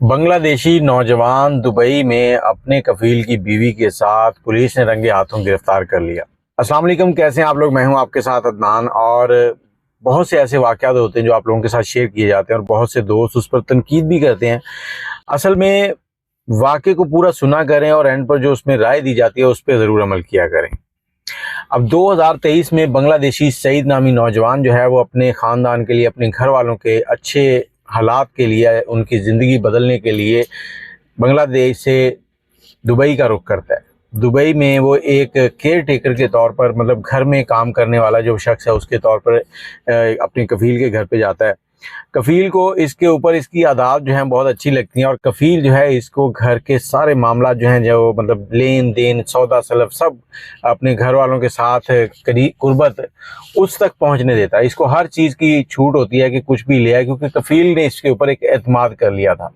بنگلہ دیشی نوجوان دبئی میں اپنے کفیل کی بیوی کے ساتھ پولیس نے رنگے ہاتھوں گرفتار کر لیا۔ السلام علیکم، کیسے ہیں آپ لوگ؟ میں ہوں آپ کے ساتھ عدنان، اور بہت سے ایسے واقعات ہوتے ہیں جو آپ لوگوں کے ساتھ شیئر کیے جاتے ہیں اور بہت سے دوست اس پر تنقید بھی کرتے ہیں۔ اصل میں واقعے کو پورا سنا کریں اور اینڈ پر جو اس میں رائے دی جاتی ہے اس پہ ضرور عمل کیا کریں۔ اب 2023 میں بنگلہ دیشی سعید نامی نوجوان جو ہے وہ اپنے خاندان کے لیے، اپنے گھر والوں کے اچھے حالات کے لیے، ان کی زندگی بدلنے کے لیے بنگلہ دیش سے دبئی کا رخ کرتا ہے۔ دبئی میں وہ ایک کیئر ٹیکر کے طور پر، مطلب گھر میں کام کرنے والا جو شخص ہے اس کے طور پر اپنے کفیل کے گھر پہ جاتا ہے۔ کفیل کو اس کے اوپر اس کی عادات جو ہیں بہت اچھی لگتی ہیں، اور کفیل جو ہے اس کو گھر کے سارے معاملات جو ہیں، جو مطلب لین دین، سودا سلف، سب اپنے گھر والوں کے ساتھ قربت اس تک پہنچنے دیتا ہے۔ اس کو ہر چیز کی چھوٹ ہوتی ہے کہ کچھ بھی لے آئے، کیونکہ کفیل نے اس کے اوپر ایک اعتماد کر لیا تھا۔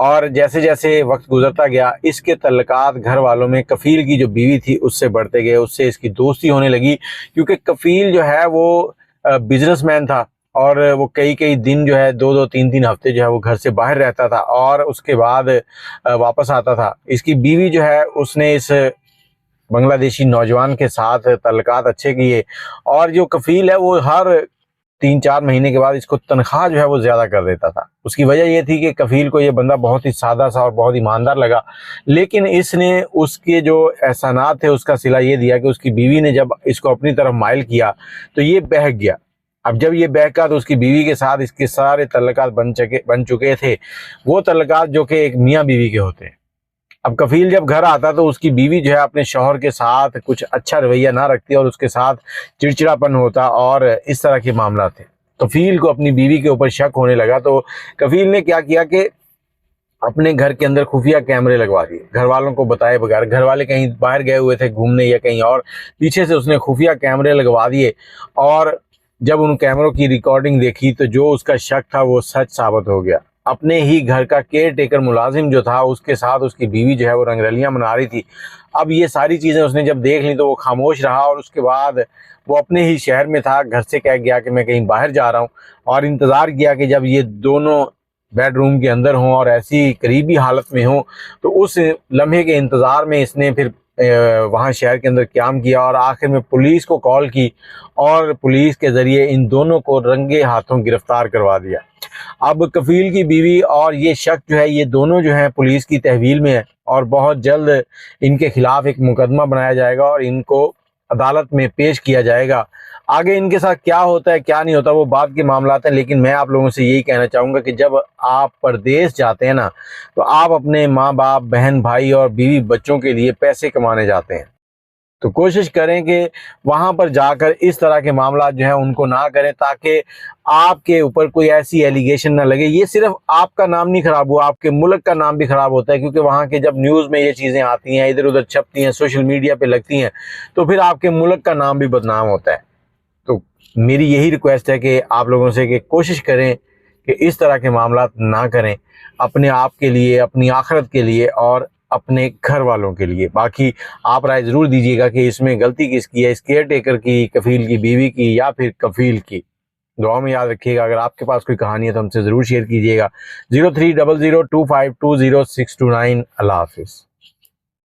اور جیسے جیسے وقت گزرتا گیا، اس کے تعلقات گھر والوں میں کفیل کی جو بیوی تھی اس سے بڑھتے گئے، اس سے اس کی دوستی ہونے لگی، کیونکہ کفیل جو ہے وہ بزنس مین تھا، اور وہ کئی دن جو ہے، دو تین ہفتے جو ہے وہ گھر سے باہر رہتا تھا اور اس کے بعد واپس آتا تھا۔ اس کی بیوی جو ہے اس نے اس بنگلہ دیشی نوجوان کے ساتھ تعلقات اچھے کیے، اور جو کفیل ہے وہ ہر 3-4 مہینے کے بعد اس کو تنخواہ جو ہے وہ زیادہ کر دیتا تھا۔ اس کی وجہ یہ تھی کہ کفیل کو یہ بندہ بہت ہی سادہ سا اور بہت ایماندار لگا، لیکن اس نے اس کے جو احسانات تھے اس کا صلہ یہ دیا کہ اس کی بیوی نے جب اس کو اپنی طرف مائل کیا تو یہ بہک گیا۔ اب جب یہ بہکا تو اس کی بیوی کے ساتھ اس کے سارے تعلقات بن چکے تھے، وہ تعلقات جو کہ ایک میاں بیوی کے ہوتے ہیں۔ اب کفیل جب گھر آتا تو اس کی بیوی جو ہے اپنے شوہر کے ساتھ کچھ اچھا رویہ نہ رکھتی، اور اس کے ساتھ چڑچڑاپن ہوتا اور اس طرح کے معاملات تھے۔ کفیل کو اپنی بیوی کے اوپر شک ہونے لگا، تو کفیل نے کیا کیا کہ اپنے گھر کے اندر خفیہ کیمرے لگوا دیے، گھر والوں کو بتائے بغیر۔ گھر والے کہیں باہر گئے ہوئے تھے گھومنے یا کہیں اور، پیچھے سے اس نے خفیہ کیمرے لگوا دیے، اور جب ان کیمروں کی ریکارڈنگ دیکھی تو جو اس کا شک تھا وہ سچ ثابت ہو گیا۔ اپنے ہی گھر کا کیئر ٹیکر ملازم جو تھا اس کے ساتھ اس کی بیوی جو ہے وہ رنگ رلیاں منا رہی تھی۔ اب یہ ساری چیزیں اس نے جب دیکھ لی تو وہ خاموش رہا، اور اس کے بعد وہ اپنے ہی شہر میں تھا، گھر سے کہہ گیا کہ میں کہیں باہر جا رہا ہوں، اور انتظار کیا کہ جب یہ دونوں بیڈ روم کے اندر ہوں اور ایسی قریبی حالت میں ہوں، تو اس لمحے کے انتظار میں اس نے پھر وہاں شہر کے اندر قیام کیا، اور آخر میں پولیس کو کال کی، اور پولیس کے ذریعے ان دونوں کو رنگے ہاتھوں گرفتار کروا دیا۔ اب کفیل کی بیوی اور یہ شخص جو ہے، یہ دونوں جو ہیں پولیس کی تحویل میں ہیں، اور بہت جلد ان کے خلاف ایک مقدمہ بنایا جائے گا اور ان کو عدالت میں پیش کیا جائے گا۔ آگے ان کے ساتھ کیا ہوتا ہے کیا نہیں ہوتا وہ بعد کے معاملات ہیں، لیکن میں آپ لوگوں سے یہی کہنا چاہوں گا کہ جب آپ پردیس جاتے ہیں نا، تو آپ اپنے ماں باپ، بہن بھائی اور بیوی بچوں کے لیے پیسے کمانے جاتے ہیں، تو کوشش کریں کہ وہاں پر جا کر اس طرح کے معاملات جو ہیں ان کو نہ کریں، تاکہ آپ کے اوپر کوئی ایسی ایلیگیشن نہ لگے۔ یہ صرف آپ کا نام نہیں خراب ہوا، آپ کے ملک کا نام بھی خراب ہوتا ہے، کیونکہ وہاں کے جب نیوز میں یہ چیزیں آتی ہیں، ادھر ادھر چھپتی ہیں، سوشل میڈیا پہ لگتی ہیں، تو پھر آپ کے ملک کا نام بھی بدنام ہوتا ہے۔ تو میری یہی ریکویسٹ ہے کہ آپ لوگوں سے کہ کوشش کریں کہ اس طرح کے معاملات نہ کریں، اپنے آپ کے لیے، اپنی آخرت کے لیے اور اپنے گھر والوں کے لیے۔ باقی آپ رائے ضرور دیجیے گا کہ اس میں غلطی کس کی ہے، اس کیئر ٹیکر کی، کفیل کی بیوی کی، یا پھر کفیل کی۔ دعا میں یاد رکھیے گا۔ اگر آپ کے پاس کوئی کہانی ہے تو ہم سے ضرور شیئر کیجیے گا۔ 0300252029۔ اللہ حافظ۔